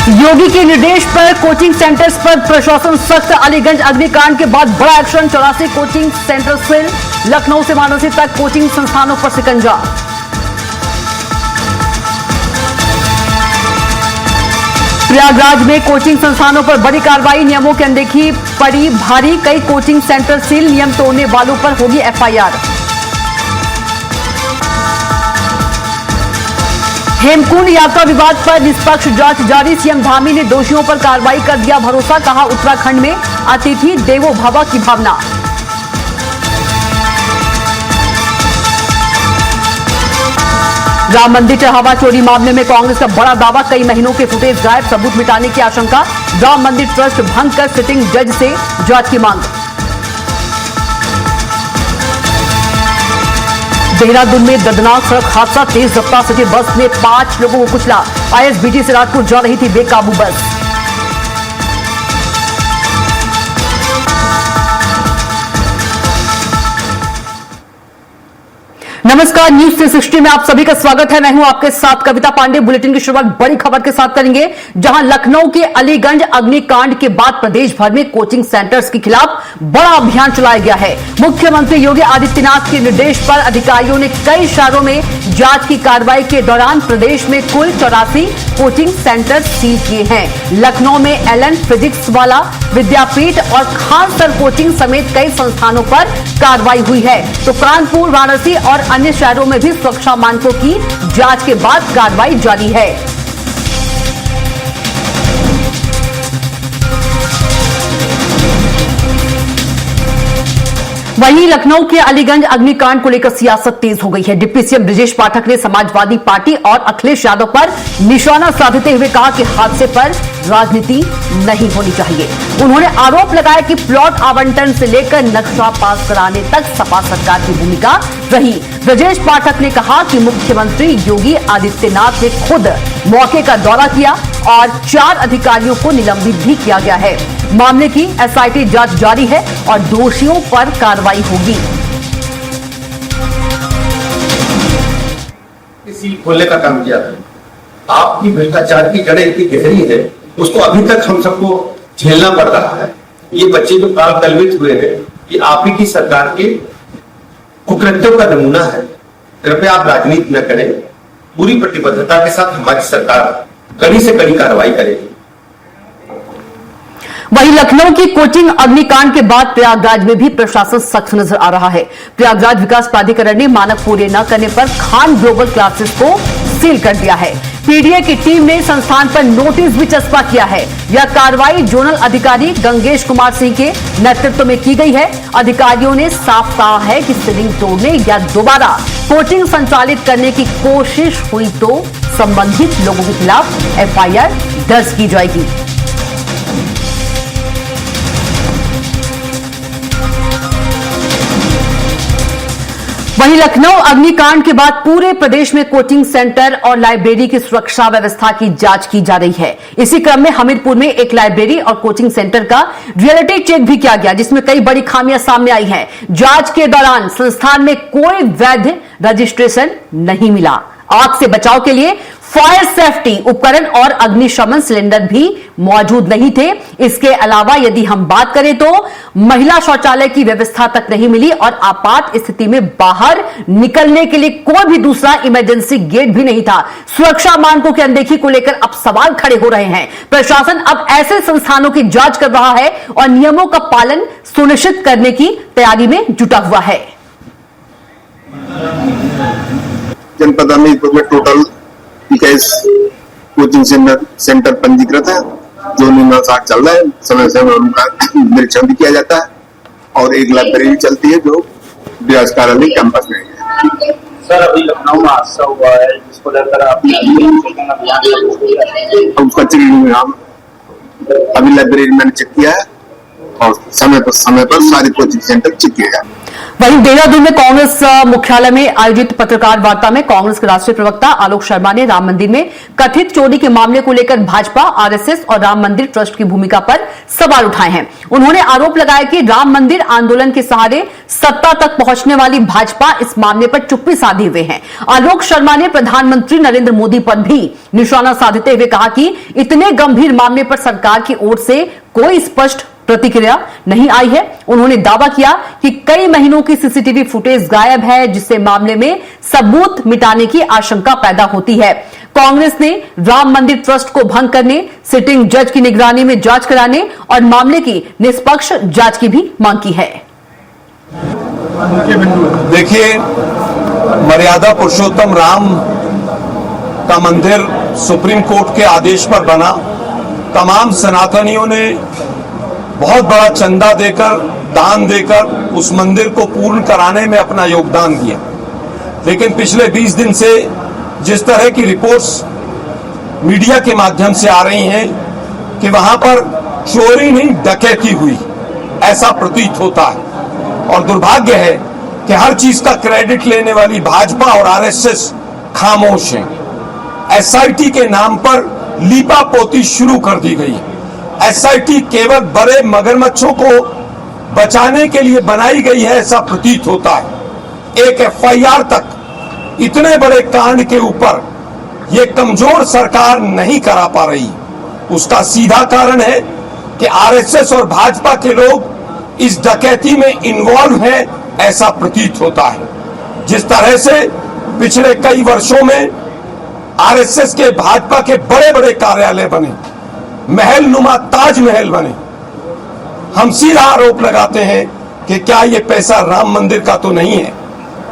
योगी के निर्देश पर कोचिंग सेंटर्स पर प्रशासन सख्त। अलीगंज अग्निकांड के बाद बड़ा action. 84 coaching centre seal. Lucknow से वाराणसी तक कोचिंग संस्थानों पर शिकंजा। प्रयागराज में कोचिंग संस्थानों पर बड़ी कार्रवाई। नियमों की अनदेखी पड़ी भारी। कई कोचिंग सेंटर सील। नियम तोड़ने वालों पर होगी एफआईआर। हेमकुंड यात्रा विवाद पर निष्पक्ष जांच जारी। सीएम धामी ने दोषियों पर कार्रवाई कर दिया भरोसा। कहा, उत्तराखंड में अतिथि देवो भव की भावना। राम मंदिर चढ़ावा चोरी मामले में कांग्रेस का बड़ा दावा। कई महीनों के फुटेज गायब। सबूत मिटाने की आशंका। राम मंदिर ट्रस्ट भंग कर सिटिंग जज से जांच की मांग। देहरादून में दर्दनाक सड़क हादसा। तेज रफ्तार सिटी बस ने 5 लोगों को कुचला। आईएसबीटी से राजपुर जा रही थी बेकाबू बस। नमस्कार, न्यूज 360 में आप सभी का स्वागत है। मैं हूं आपके साथ कविता पांडे। बुलेटिन की शुरुआत बड़ी खबर के साथ करेंगे, जहां लखनऊ के अलीगंज अग्निकांड के बाद प्रदेश भर में कोचिंग सेंटर्स के खिलाफ बड़ा अभियान चलाया गया है। मुख्यमंत्री योगी आदित्यनाथ के निर्देश पर अधिकारियों ने कई शहरों में जांच की कार्रवाई के दौरान प्रदेश में कुल 84 कोचिंग सेंटर सील किए हैं। लखनऊ में एलएन फिजिक्स वाला विद्यापीठ और खान सर कोचिंग समेत कई संस्थानों पर कार्रवाई हुई है, तो कानपुर, वाराणसी और अन्य शहरों में भी सुरक्षा मानकों की जांच के बाद कार्रवाई जारी है। वहीं लखनऊ के अलीगंज अग्निकांड को लेकर सियासत तेज हो गई है। डिप्टी सीएम ब्रजेश पाठक ने समाजवादी पार्टी और अखिलेश यादव पर निशाना साधते हुए कहा कि हादसे पर राजनीति नहीं होनी चाहिए। उन्होंने आरोप लगाया कि प्लॉट आवंटन से लेकर नक्शा पास कराने तक सपा सरकार की भूमिका रही। ब्रजेश पाठक ने कहा कि मुख्यमंत्री योगी आदित्यनाथ ने खुद मौके का दौरा किया और 4 अधिकारियों को निलंबित भी किया गया है। मामले की एसआईटी जांच जारी है और दोषियों पर कार्रवाई होगी। सील खोलने का काम किया था। आपकी भ्रष्टाचार की जड़ें इतनी गहरी है, उसको अभी तक हम सबको झेलना पड़ रहा है। ये बच्चे जो काल कलवित हुए हैं, ये आप ही की सरकार के कुकृत्यों का नमूना है। कृपया आप राजनीति न करें। पूरी प्रतिबद्धता के साथ हमारी सरकार कड़ी से कड़ी कार्रवाई करेगी। वहीं लखनऊ की कोचिंग अग्निकांड के बाद प्रयागराज में भी प्रशासन सख्त नजर आ रहा है। प्रयागराज विकास प्राधिकरण ने मानक पूरे न करने पर खान ग्लोबल क्लासेस को सील कर दिया है। पीडीए की टीम ने संस्थान पर नोटिस भी चस्पा किया है। यह कार्रवाई जोनल अधिकारी गंगेश कुमार सिंह के नेतृत्व में की गई है। अधिकारियों ने साफ कहा है कि सीलिंग तोड़ने या दोबारा कोचिंग संचालित करने की कोशिश हुई तो संबंधित लोगों के खिलाफ एफआईआर दर्ज की जाएगी। वहीं लखनऊ अग्निकांड के बाद पूरे प्रदेश में कोचिंग सेंटर और लाइब्रेरी की सुरक्षा व्यवस्था की जांच की जा रही है। इसी क्रम में हमीरपुर में एक लाइब्रेरी और कोचिंग सेंटर का रियलिटी चेक भी किया गया, जिसमें कई बड़ी खामियां सामने आई हैं। जांच के दौरान संस्थान में कोई वैध रजिस्ट्रेशन नहीं मिला। आग से बचाव के लिए फायर सेफ्टी उपकरण और अग्निशमन सिलेंडर भी मौजूद नहीं थे। इसके अलावा यदि हम बात करें तो महिला शौचालय की व्यवस्था तक नहीं मिली और आपात स्थिति में बाहर निकलने के लिए कोई भी दूसरा इमरजेंसी गेट भी नहीं था। सुरक्षा मानकों की अनदेखी को लेकर अब सवाल खड़े हो रहे हैं। प्रशासन अब ऐसे संस्थानों की जांच कर रहा है और नियमों का पालन सुनिश्चित करने की तैयारी में जुटा हुआ है। जनपद हमीरपुर में टोटल 21 कोचिंग सेंटर पंजीकृत है, जो नियमानुसार चल रहा है। समय समय उनका निरीक्षण भी किया जाता है और एक लाइब्रेरी चलती है जो विकास कार्यालय कैंपस में है। सर, अभी लखनऊ में हादसा हुआ है, जिसको लेकर आपने उसका चेकिंग हम अभी लाइब्रेरी मैंने चेक किया है और समय पर सारे कोचिंग सेंटर चेक किए गए। वहीं देहरादून में कांग्रेस मुख्यालय में आयोजित पत्रकार वार्ता में कांग्रेस के राष्ट्रीय प्रवक्ता आलोक शर्मा ने राम मंदिर में कथित चोरी के मामले को लेकर भाजपा, आरएसएस और राम मंदिर ट्रस्ट की भूमिका पर सवाल उठाए हैं। उन्होंने आरोप लगाया कि राम मंदिर आंदोलन के सहारे सत्ता तक पहुंचने वाली भाजपा इस मामले पर चुप्पी साधे हुए है। आलोक शर्मा ने प्रधानमंत्री नरेंद्र मोदी पर भी निशाना साधते हुए कहा कि इतने गंभीर मामले पर सरकार की ओर से कोई स्पष्ट प्रतिक्रिया नहीं आई है। उन्होंने दावा किया कि कई महीनों की सीसीटीवी फुटेज गायब है, जिससे मामले में सबूत मिटाने की आशंका पैदा होती है। कांग्रेस ने राम मंदिर ट्रस्ट को भंग करने, सिटिंग जज की निगरानी में जांच कराने और मामले की निष्पक्ष जांच की भी मांग की है। देखिए, मर्यादा पुरुषोत्तम राम का मंदिर सुप्रीम कोर्ट के आदेश पर बना। तमाम सनातनियों ने बहुत बड़ा चंदा देकर, दान देकर उस मंदिर को पूर्ण कराने में अपना योगदान दिया। लेकिन पिछले 20 दिन से जिस तरह की रिपोर्ट्स मीडिया के माध्यम से आ रही हैं कि वहां पर चोरी नहीं डकैती हुई, ऐसा प्रतीत होता है। और दुर्भाग्य है कि हर चीज का क्रेडिट लेने वाली भाजपा और आरएसएस खामोश हैं। एसआईटी के नाम पर लीपापोती शुरू कर दी गई। एसआईटी केवल बड़े मगरमच्छों को बचाने के लिए बनाई गई है, ऐसा प्रतीत होता है। एक एफआईआर तक इतने बड़े कांड के ऊपर यह कमजोर सरकार नहीं करा पा रही। उसका सीधा कारण है कि आरएसएस और भाजपा के लोग इस डकैती में इन्वॉल्व हैं, ऐसा प्रतीत होता है। जिस तरह से पिछले कई वर्षों में आरएसएस के, भाजपा के बड़े बड़े कार्यालय बने, महल नुमा ताजमहल बने, हम सीधा आरोप लगाते हैं कि क्या ये पैसा राम मंदिर का तो नहीं है।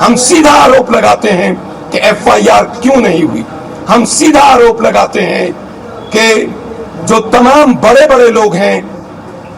हम सीधा आरोप लगाते हैं कि एफआईआर क्यों नहीं हुई। हम सीधा आरोप लगाते हैं कि जो तमाम बड़े बड़े लोग हैं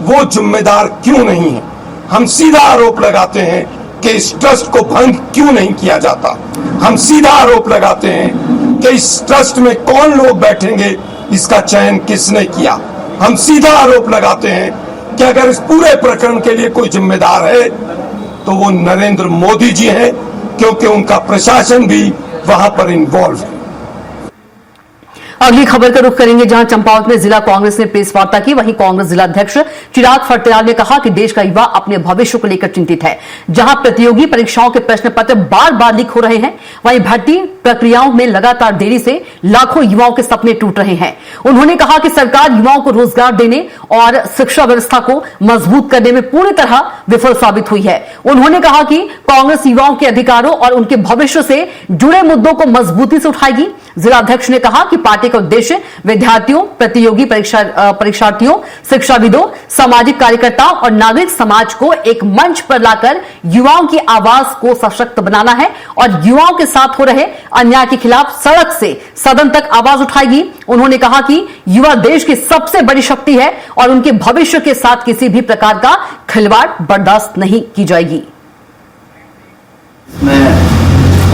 वो जिम्मेदार क्यों नहीं है। हम सीधा आरोप लगाते हैं कि इस ट्रस्ट को भंग क्यों नहीं किया जाता। हम सीधा आरोप लगाते हैं कि इस ट्रस्ट में कौन लोग बैठेंगे, इसका चयन किसने किया। हम सीधा आरोप लगाते हैं कि अगर इस पूरे प्रकरण के लिए कोई जिम्मेदार है तो वो नरेंद्र मोदी जी हैं, क्योंकि उनका प्रशासन भी वहां पर इन्वॉल्व है। अगली खबर का रुख करेंगे, जहां चंपावत में जिला कांग्रेस ने प्रेस वार्ता की। वहीं कांग्रेस जिला अध्यक्ष चिराग फर्त्याल ने कहा कि देश का युवा अपने भविष्य को लेकर चिंतित है। जहां प्रतियोगी परीक्षाओं के प्रश्न पत्र बार बार लीक हो रहे हैं, वहीं भर्ती प्रक्रियाओं में लगातार देरी से लाखों युवाओं के सपने टूट रहे हैं। उन्होंने कहा कि सरकार युवाओं को रोजगार देने और शिक्षा व्यवस्था को मजबूत करने में पूरी तरह विफल साबित हुई है। उन्होंने कहा कि कांग्रेस युवाओं के अधिकारों और उनके भविष्य से जुड़े मुद्दों को मजबूती से उठाएगी। जिलाध्यक्ष ने कहा कि पार्टी का उद्देश्य विद्यार्थियों, प्रतियोगी परीक्षार्थियों, शिक्षाविदों, सामाजिक कार्यकर्ताओं और नागरिक समाज को एक मंच पर लाकर युवाओं की आवाज को सशक्त बनाना है और युवाओं के साथ हो रहे अन्याय के खिलाफ सड़क से सदन तक आवाज उठाएगी। उन्होंने कहा कि युवा देश की सबसे बड़ी शक्ति है और उनके भविष्य के साथ किसी भी प्रकार का खिलवाड़ बर्दाश्त नहीं की जाएगी।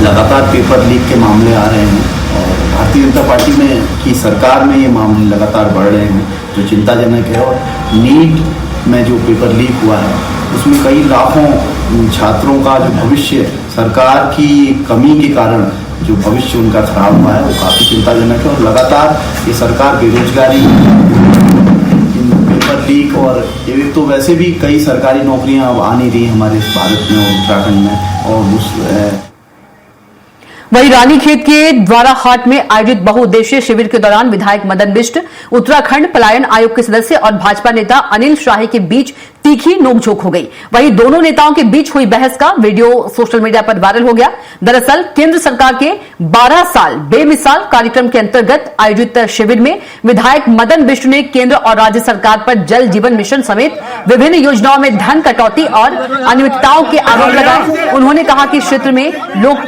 लगातार पेपर लीक के मामले आ रहे हैं और भारतीय जनता पार्टी में की सरकार में ये मामले लगातार बढ़ रहे हैं, जो चिंताजनक है। और नीट में जो पेपर लीक हुआ है उसमें कई लाखों छात्रों का जो भविष्य सरकार की कमी के कारण जो भविष्य उनका खराब हुआ है वो काफ़ी चिंताजनक है। और लगातार ये सरकार बेरोजगारी, पेपर लीक और ये तो वैसे भी कई सरकारी नौकरियां अब आ नहीं रही हमारे भारत में और उत्तराखंड में। और वहीं रानीखेत के द्वाराहाट में आयोजित बहुउद्देशीय शिविर के दौरान विधायक मदन बिष्ट, उत्तराखंड पलायन आयोग के सदस्य और भाजपा नेता अनिल शाही के बीच तीखी नोकझोंक हो गई। वहीं दोनों नेताओं के बीच हुई बहस का वीडियो सोशल मीडिया पर वायरल हो गया। दरअसल केंद्र सरकार के 12 साल बेमिसाल कार्यक्रम के अंतर्गत आयोजित शिविर में विधायक मदन बिष्ट ने केंद्र और राज्य सरकार पर जल जीवन मिशन समेत विभिन्न योजनाओं में धन कटौती और अनियमितताओं के आरोप लगाए। उन्होंने कहा कि क्षेत्र में लोग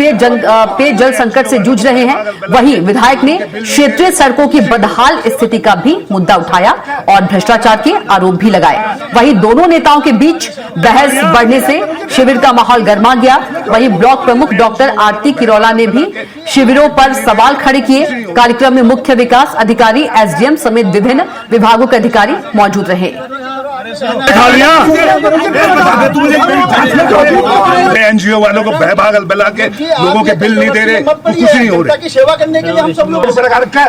पेयजल संकट से जूझ रहे हैं। वहीं विधायक ने क्षेत्रीय सड़कों की बदहाल स्थिति का भी मुद्दा उठाया और भ्रष्टाचार के आरोप भी लगाए। वहीं दोनों नेताओं के बीच बहस बढ़ने से शिविर का माहौल गर्मा गया। वहीं ब्लॉक प्रमुख डॉक्टर आरती किरोला ने भी शिविरों पर सवाल खड़े किए। कार्यक्रम में मुख्य विकास अधिकारी, एसडीएम समेत विभिन्न विभागों के अधिकारी मौजूद रहे। एनजीओ वालों को बहभागल बना के लोगों के बिल नहीं दे रहे, कुछ नहीं हो रहा। सेवा करने के लिए हम सब लोग सरकार क्या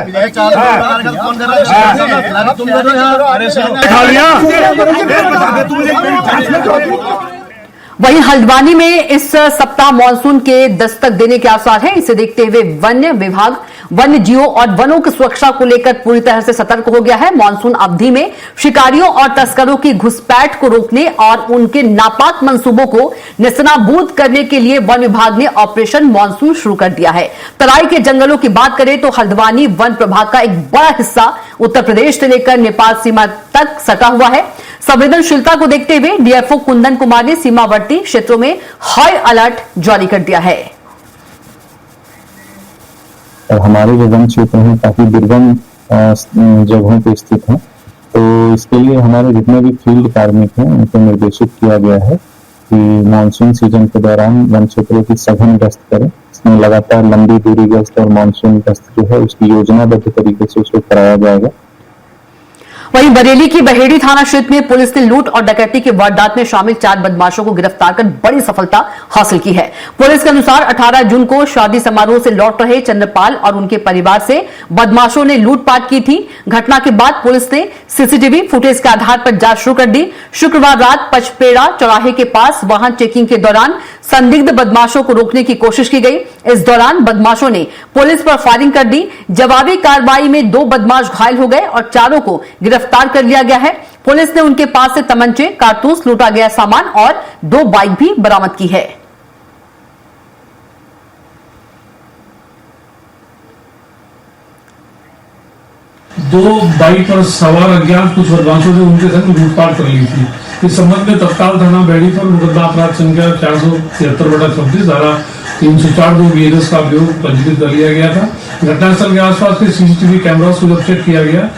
वहीं हल्द्वानी में इस सप्ताह मानसून के दस्तक देने के आसार हैं। इसे देखते हुए वन्य विभाग वन्य जीवों और वनों की सुरक्षा को लेकर पूरी तरह से सतर्क हो गया है। मानसून अवधि में शिकारियों और तस्करों की घुसपैठ को रोकने और उनके नापाक मंसूबों को निस्तानाबूद करने के लिए वन विभाग ने ऑपरेशन मानसून शुरू कर दिया है। तराई के जंगलों की बात करें तो हल्द्वानी वन प्रभाग का एक बड़ा हिस्सा उत्तर प्रदेश से लेकर नेपाल सीमा तक सटा हुआ है। संवेदनशीलता को देखते हुए डीएफओ कुंदन कुमार ने सीमावर्ती क्षेत्रों में हाई अलर्ट जारी कर दिया है। और हमारे जो वन क्षेत्र हैं काफी दुर्गम जगहों पे स्थित हैं, तो इसके लिए हमारे जितने भी फील्ड कार्मिक हैं उनको निर्देशित किया गया है कि मानसून सीजन के दौरान वन क्षेत्रों की सघन गश्त करें। इसमें लगातार लंबी दूरी गश्त और मानसून गश्त जो है उसकी योजनाबद्ध तरीके से उसको कराया जाएगा। वहीं बरेली की बहेड़ी थाना क्षेत्र में पुलिस ने लूट और डकैती की वारदात में शामिल 4 बदमाशों को गिरफ्तार कर बड़ी सफलता हासिल की है। पुलिस के अनुसार 18 जून को शादी समारोह से लौट रहे चंद्रपाल और उनके परिवार से बदमाशों ने लूटपाट की थी। घटना के बाद पुलिस ने सीसीटीवी फुटेज के आधार पर जांच शुरू कर दी। शुक्रवार रात पचपेड़ा चौराहे के पास वाहन चेकिंग के दौरान संदिग्ध बदमाशों को रोकने की कोशिश की गई। इस दौरान बदमाशों ने पुलिस पर फायरिंग कर दी। जवाबी कार्रवाई में 2 बदमाश घायल हो गए और 4 को गिरफ्तार कर लिया गया है। पुलिस ने उनके पास से तमंचे, कारतूस, लूटा गया सामान और 2 बाइक भी बरामद की है। दो बाइक पर सवार अज्ञात कुछ बदमाशों ने उनके संग लूटपाट कर ली थी। इस संबंध में तत्काल थाना बैड़ी पर मुकदमा अपराध संख्या 473/26 धारा 304 BNS का अभियोग पंजीकृत कर लिया गया था। घटनास्थल के आसपास के सीसीटीवी कैमरा को जब चेक किया गया।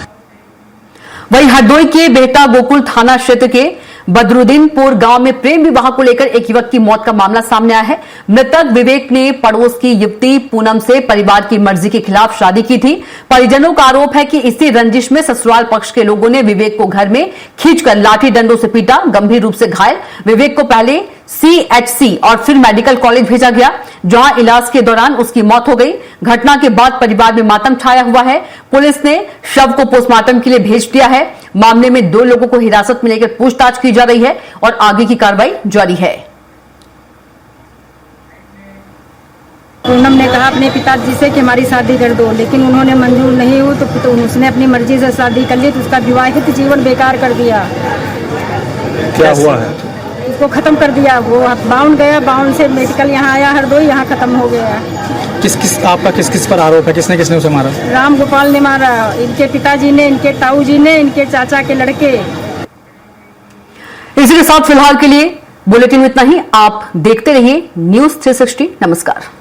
वहीं हरदोई के बेहटा गोकुल थाना क्षेत्र के बदरुद्दीनपुर गांव में प्रेम विवाह को लेकर एक युवक की मौत का मामला सामने आया है। मृतक विवेक ने पड़ोस की युवती पूनम से परिवार की मर्जी के खिलाफ शादी की थी। परिजनों का आरोप है कि इसी रंजिश में ससुराल पक्ष के लोगों ने विवेक को घर में खींचकर लाठी डंडों से पीटा, गंभीर रूप से घायल। विवेक को पहले CHC और फिर मेडिकल कॉलेज भेजा गया, जहां इलाज के दौरान उसकी मौत हो गई। घटना के बाद परिवार में मातम छाया हुआ है। पुलिस ने शव को पोस्टमार्टम के लिए भेज दिया है। मामले में 2 लोगों को हिरासत में लेकर पूछताछ की जा रही है और आगे की कार्रवाई जारी है। पूनम ने कहा अपने पिताजी से कि हमारी शादी कर दो, लेकिन उन्होंने मंजूर नहीं हुई तो उसने अपनी मर्जी से शादी कर ली, तो उसका विवाहित जीवन बेकार कर दिया। क्या हुआ है? उसको खत्म कर दिया। वो बाउंड गया, बाउंड से मेडिकल यहाँ आया हरदोई, यहाँ खत्म हो गया। आपका किस किस पर आरोप है? किसने किसने उसे मारा? राम गोपाल ने मारा, इनके पिताजी ने, इनके ताऊ जी ने, इनके चाचा के लड़के। इसी के साथ फिलहाल के लिए बुलेटिन में इतना ही। आप देखते रहिए News 360। नमस्कार।